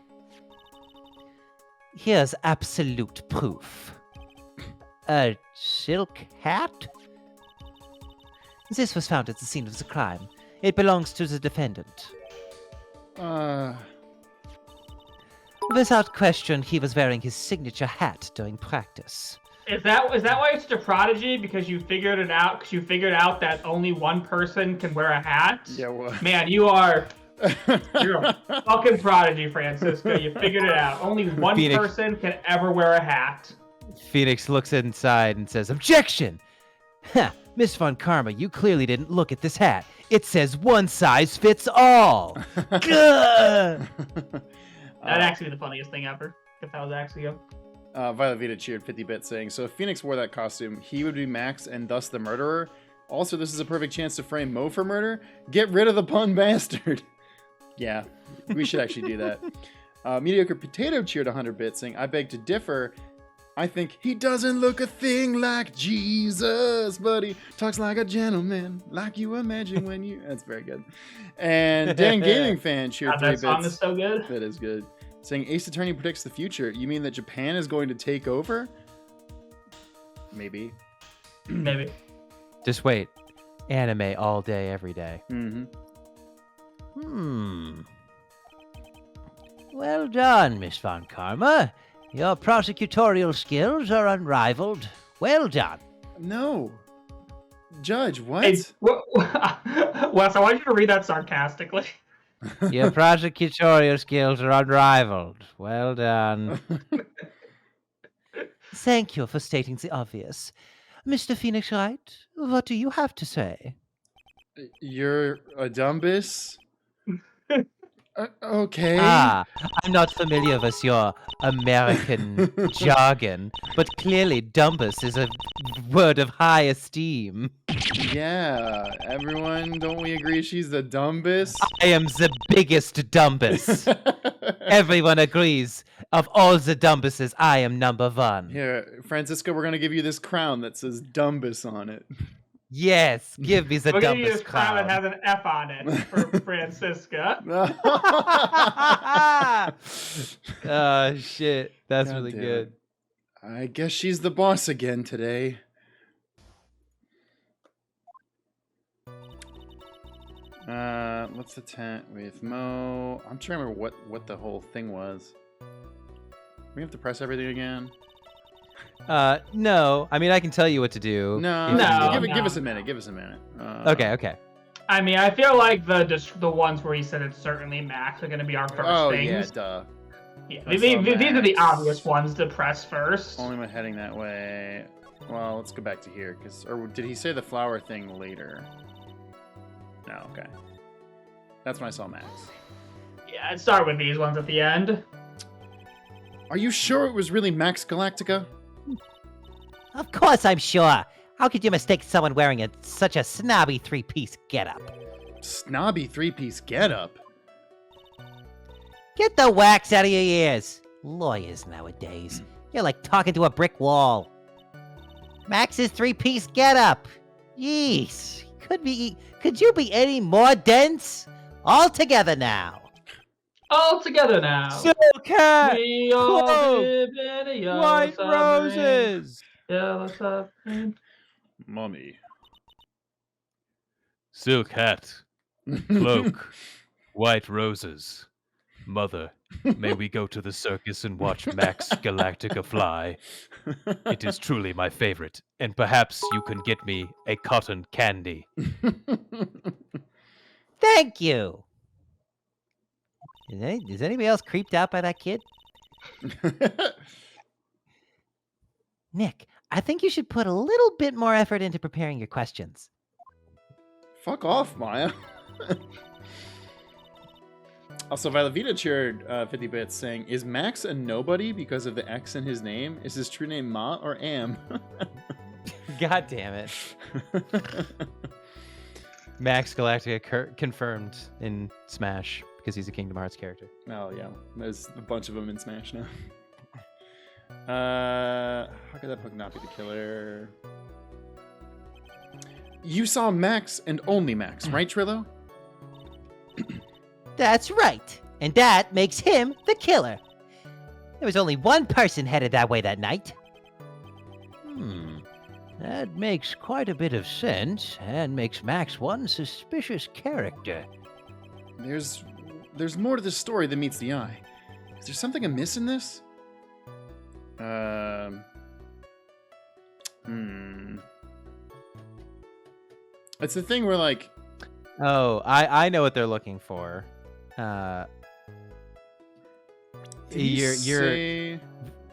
Here's absolute proof. A silk hat? This was found at the scene of the crime. It belongs to the defendant. Without question, he was wearing his signature hat during practice. Is that why it's such a prodigy? Because you figured it out? Because you figured out that only one person can wear a hat? Yeah, well. Man, you're a fucking prodigy, Franziska. You figured it out. Only one Phoenix. person can ever wear a hat. Phoenix looks inside and says, "Objection! Ha! Miss Von Karma, you clearly didn't look at this hat. It says one size fits all. Gah! That'd actually be the funniest thing ever. If that was actually a... Violet Vita cheered 50 bit saying, so if Phoenix wore that costume, he would be Max and thus the murderer. Also, this is a perfect chance to frame Mo for murder. Get rid of the pun bastard. Yeah, we should actually do that. Mediocre Potato cheered 100 bits saying, I beg to differ. I think he doesn't look a thing like Jesus, but he talks like a gentleman, like you imagine when you... That's very good. And Dan Gaming Fan cheered 3 that bits. song is so good. That is good. Saying Ace Attorney predicts the future. You mean that Japan is going to take over? Maybe. Maybe. Just wait. Anime all day, every day." Well done, Miss Von Karma. Your prosecutorial skills are unrivaled. Well done. No. Judge, what? Hey, Wes, I want you to read that sarcastically. Your prosecutorial skills are unrivaled. Well done. Thank you for stating the obvious. Mr. Phoenix Wright, what do you have to say? You're a dumbus? Okay. Ah, I'm not familiar with your American jargon, but clearly dumbus is a word of high esteem. Yeah, everyone, don't we agree she's the dumbus? I am the biggest dumbus. Everyone agrees. Of all the dumbuses, I am number one. Here, Franziska, we're gonna give you this crown that says dumbus on it. Yes, give me the We're gonna use dumbest a crown that crown. has an F on it for Franziska. Oh, shit. That's God really damn good. it. I guess she's the boss again today. What's the tent with Mo? I'm trying to remember what the whole thing was. We have to press everything again. No. I mean, I can tell you what to do. No, give us a minute. Give us a minute. Okay. I mean, I feel like the ones where he said it's certainly Max are going to be our first Oh things. yeah, duh. Yeah, I these saw are the Max. obvious ones to press first. Only when heading that way. Well, let's go back to here, or did he say the flower thing later? No, okay. That's when I saw Max. Yeah, I'd start with these ones at the end. Are you sure it was really Max Galactica? Of course I'm sure. How could you mistake someone wearing such a snobby three-piece getup? Snobby three-piece getup. Get the wax out of your ears. Lawyers nowadays. You're like talking to a brick wall. Max's three-piece getup. Yeesh. Could you be any more dense? All together now. All together now. So cat, We all cloak, live in a yellow white submarine. roses. Yellow submarine. Mummy. Silk hat, cloak, white roses. Mother, may we go to the circus and watch Max Galactica fly? It is truly my favorite, and perhaps you can get me a cotton candy. Thank you. Is anybody else creeped out by that kid? Nick, I think you should put a little bit more effort into preparing your questions. Fuck off, Maya. Also, Vilavita cheered 50 bits saying, is Max a nobody because of the X in his name? Is his true name Ma or Am? God damn it. Max Galactica confirmed in Smash because he's a Kingdom Hearts character. Oh, yeah. There's a bunch of them in Smash now. How could that book not be the killer? You saw Max and only Max, right, Trillo? That's right. And that makes him the killer. There was only one person headed that way that night. That makes quite a bit of sense, and makes Max one suspicious character. There's more to this story than meets the eye. Is there something amiss in this? It's the thing where, like... Oh, I know what they're looking for.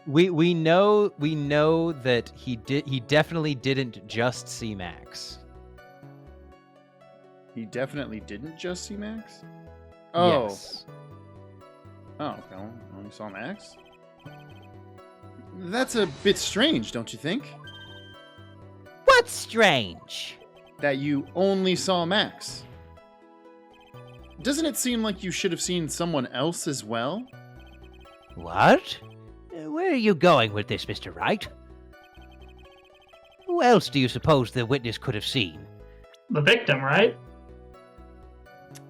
We know that he definitely didn't just see Max. He definitely didn't just see Max? Oh. Yes. Oh, okay. Well, only saw Max? That's a bit strange, don't you think? What's strange? That you only saw Max. Doesn't it seem like you should have seen someone else as well? What? Where are you going with this, Mr. Wright? Who else do you suppose the witness could have seen? The victim, right?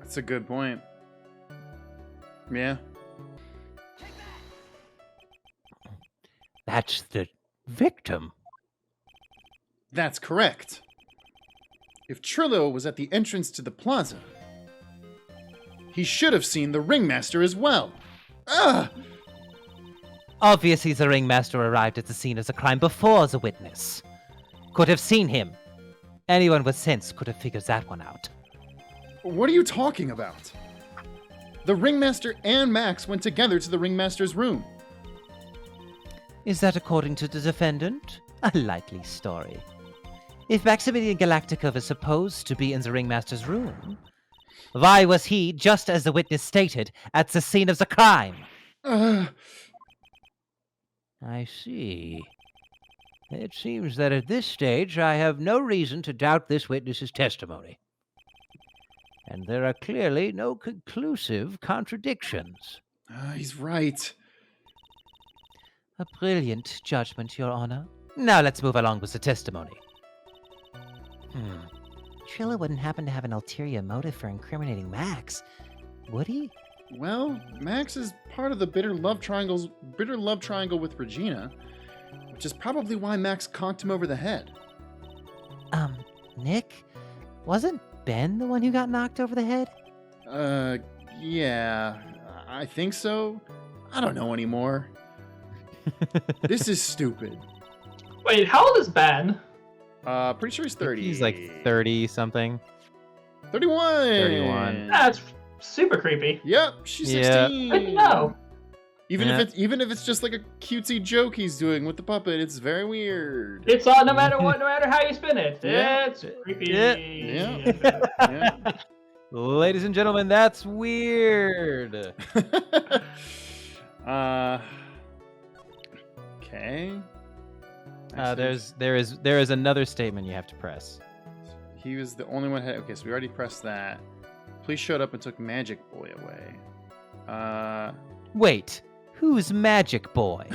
That's a good point. Yeah. That's the victim. That's correct. If Trillo was at the entrance to the plaza, he should have seen the ringmaster as well. Ugh! Obviously, the ringmaster arrived at the scene of the crime before the witness. Could have seen him. Anyone with sense could have figured that one out. What are you talking about? The ringmaster and Max went together to the ringmaster's room. Is that according to the defendant? A likely story. If Maximilian Galactica was supposed to be in the ringmaster's room, why was he, just as the witness stated, at the scene of the crime? I see. It seems that at this stage I have no reason to doubt this witness's testimony. And there are clearly no conclusive contradictions. He's right. A brilliant judgment, Your Honor. Now let's move along with the testimony. Trillo wouldn't happen to have an ulterior motive for incriminating Max, would he? Well, Max is part of the bitter love triangle with Regina, which is probably why Max conked him over the head. Nick? Wasn't Ben the one who got knocked over the head? Yeah, I think so. I don't know anymore. This is stupid. Wait, how old is Ben? Pretty sure he's 30. He's like 30 something. 31. 31. That's super creepy. Yep, she's Yeah. 16. I didn't know. Even if it's just like a cutesy joke he's doing with the puppet, it's very weird. It's on no matter what, no matter how you spin it. Yeah. It's creepy. Yeah. Yeah. Ladies and gentlemen, that's weird. Okay. There is another statement you have to press. He was the only one. Okay, so we already pressed that. Police showed up and took Magic Boy away. Wait, who's Magic Boy?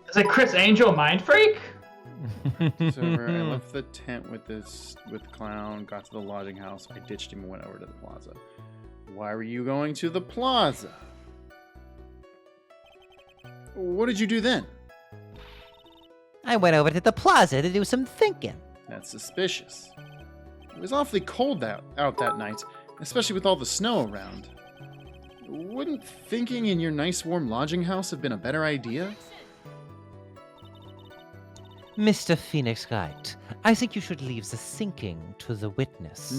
Is it Chris Angel Mind Freak? So I left the tent with the clown, got to the lodging house, I ditched him and went over to the plaza. Why were you going to the plaza? What did you do then? I went over to the plaza to do some thinking. That's suspicious. It was awfully cold out that night, especially with all the snow around. Wouldn't thinking in your nice warm lodging house have been a better idea? Mr. Phoenix Wright, I think you should leave the thinking to the witness.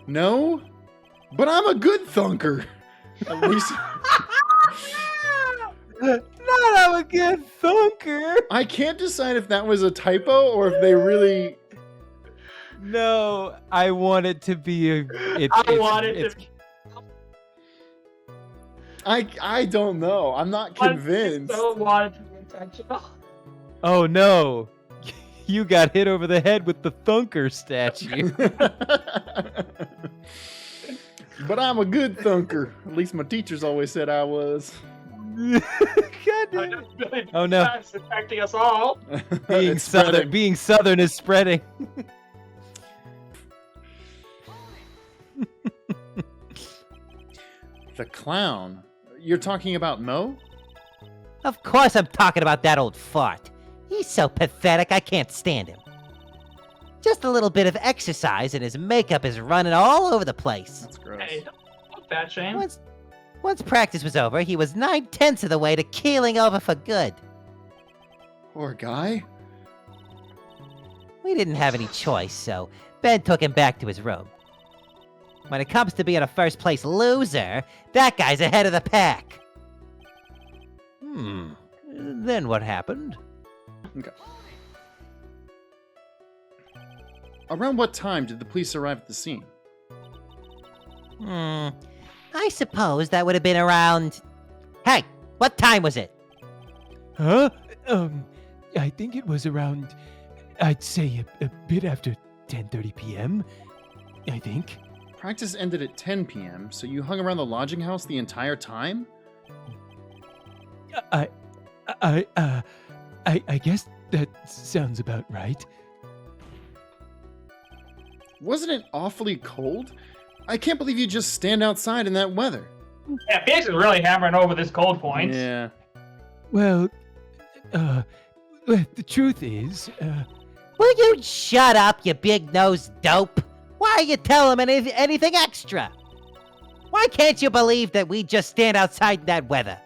No? But I'm a good thunker. At least... Not I'm a good thunker. I can't decide if that was a typo or if they really... No, I want it to be I don't know. I'm not convinced. I don't want it to be intentional. Oh no. You got hit over the head with the thunker statue. But I'm a good thunker. At least my teachers always said I was. God damn it. Oh no. It's affecting us all. Being southern is spreading. The clown? You're talking about Mo? Of course I'm talking about that old fart. He's so pathetic I can't stand him. Just a little bit of exercise and his makeup is running all over the place. That's gross. Hey, don't fat shame. Once practice was over, he was 9/10 of the way to keeling over for good. Poor guy. We didn't have any choice, so Ben took him back to his room. When it comes to being a first-place loser, that guy's ahead of the pack. Then what happened? Okay. Around what time did the police arrive at the scene? I suppose that would have been around... Hey, what time was it? Huh? I think it was around, I'd say a bit after 10:30 p.m., I think. Practice ended at 10 p.m., so you hung around the lodging house the entire time? I guess that sounds about right. Wasn't it awfully cold? I can't believe you just stand outside in that weather. Yeah, Phoenix is really hammering over this cold point. Yeah. Well, the truth is, Will you shut up, you big-nosed dope? Why are you telling him anything extra? Why can't you believe that we just stand outside in that weather?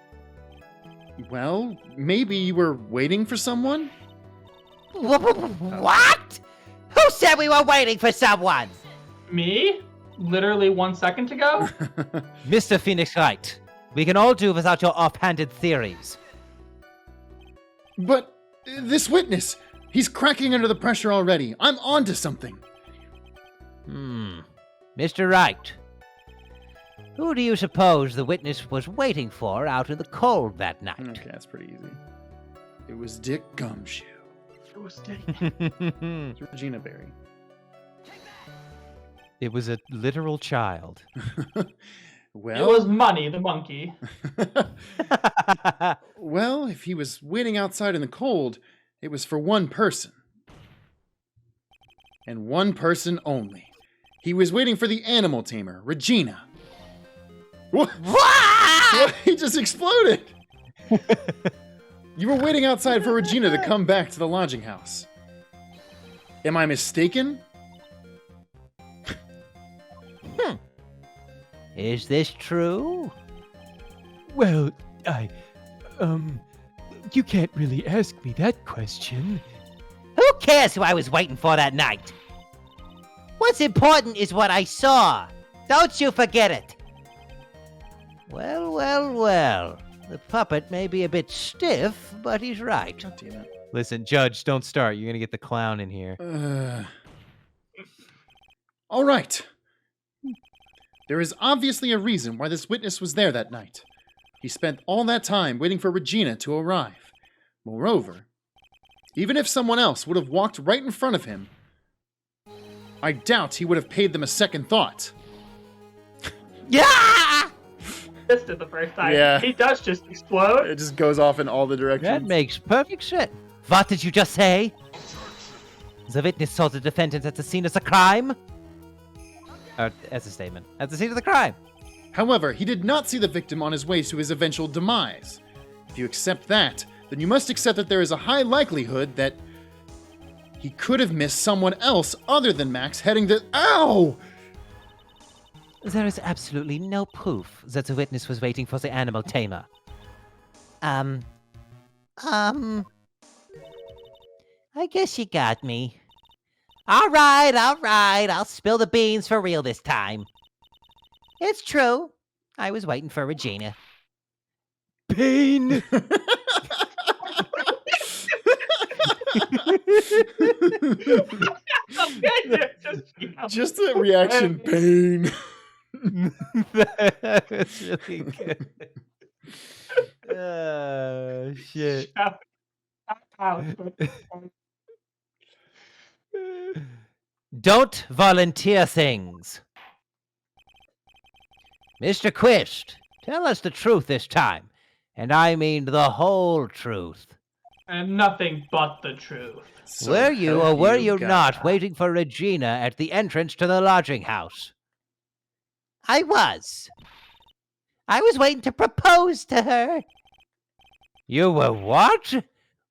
Well, maybe you were waiting for someone? What? Who said we were waiting for someone? Me? Literally 1 second ago? Mr. Phoenix Wright, we can all do without your offhanded theories. But this witness, he's cracking under the pressure already. I'm onto something. Mr. Wright, who do you suppose the witness was waiting for out in the cold that night? Okay, that's pretty easy. It was Dick Gumshoe. It was It's Regina Berry. It was a literal child. Well, It was Money, the monkey. well, if he was waiting outside in the cold, it was for one person. And one person only. He was waiting for the animal tamer, Regina. What? What? He just exploded! You were waiting outside for Regina to come back to the lodging house. Am I mistaken? Is this true? Well, you can't really ask me that question. Who cares who I was waiting for that night? What's important is what I saw. Don't you forget it. Well, well, well. The puppet may be a bit stiff, but he's right. God damn it. Listen, Judge, don't start. You're going to get the clown in here. All right. There is obviously a reason why this witness was there that night. He spent all that time waiting for Regina to arrive. Moreover, even if someone else would have walked right in front of him, I doubt he would have paid them a second thought. Yeah! Missed it the first time. Yeah. He does just explode. It just goes off in all the directions. That makes perfect sense. What did you just say? The witness saw the defendant at the scene of the crime? As a statement. At the scene of the crime. However, he did not see the victim on his way to his eventual demise. If you accept that, then you must accept that there is a high likelihood that he could have missed someone else other than Max heading to— Ow! There is absolutely no proof that the witness was waiting for the animal tamer. I guess you got me. All right, I'll spill the beans for real this time. It's true. I was waiting for Regina. Pain! Just a reaction pain. That's really good. Shit. Don't volunteer things. Mr. Quist, tell us the truth this time. And I mean the whole truth. And nothing but the truth. So were you or help were you God. not waiting for Regina at the entrance to the lodging house? I was. I was waiting to propose to her. You were what?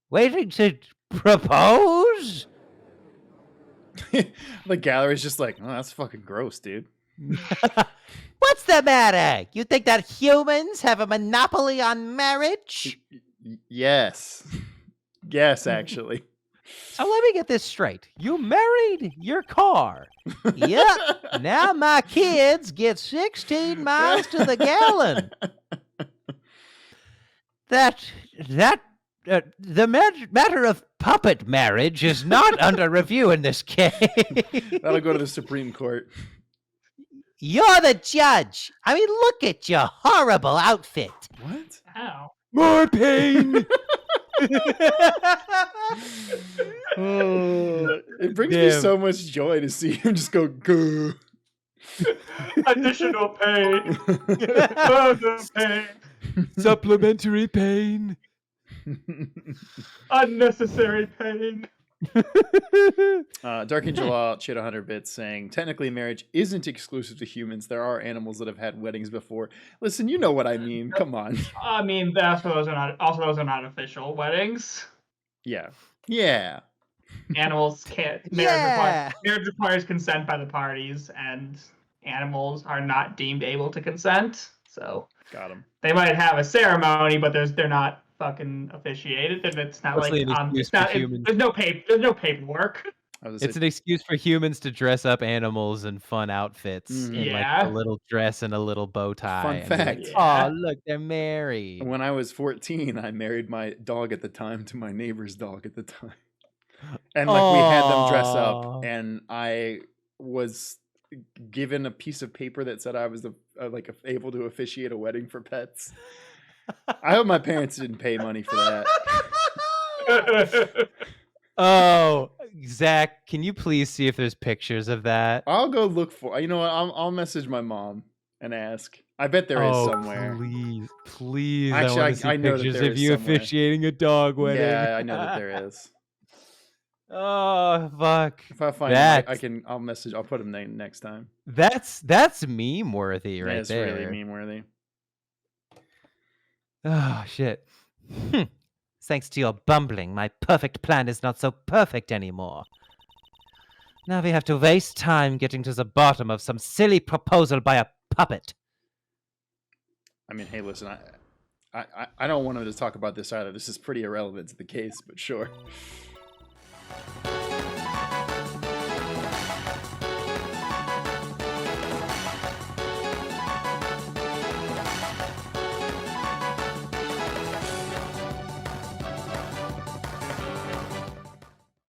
Waiting to propose? The gallery's just like, oh, that's fucking gross, dude. What's the matter? You think that humans have a monopoly on marriage? Yes. Yes, actually. So let me get this straight. You married your car. Yep. Now my kids get 16 miles to the gallon. The matter of puppet marriage is not under review in this case. That'll go to the Supreme Court. You're the judge. I mean, look at your horrible outfit. What? Ow. More pain! Oh, it brings me so much joy to see him just go, gah. Additional pain. Further pain. Supplementary pain. Unnecessary pain. Dark Angel Law, Chit 100 bits saying, technically marriage isn't exclusive to humans. There are animals that have had weddings before. Listen, you know what I mean. Come on. I mean, those are not official weddings. Yeah. Yeah. Animals can't. Yeah. Marriage requires consent by the parties, and animals are not deemed able to consent. So Got him. they might have a ceremony, but they're not fucking officiate it, and it's not Mostly like an excuse it's not, for humans. there's no paperwork. It's an excuse for humans to dress up animals in fun outfits in like a little dress and a little bow tie. Fun and fact. Like, oh, look, they're married. When I was 14, I married my dog at the time to my neighbor's dog at the time. And like we had them dress up, and I was given a piece of paper that said I was able to officiate a wedding for pets. I hope my parents didn't pay money for that. Oh, Zach, can you please see if there's pictures of that? I'll go look for. You know what? I'll message my mom and ask. I bet there is somewhere. Please. Actually, I know pictures of you officiating a dog wedding. Yeah, I know that there is. Oh fuck! If I find him, I'll message. I'll put him next time. That's meme worthy right there. That's really meme worthy. Oh shit! Thanks to your bumbling, my perfect plan is not so perfect anymore. Now we have to waste time getting to the bottom of some silly proposal by a puppet. I mean, hey, listen, I don't want to talk about this either. This is pretty irrelevant to the case, but sure.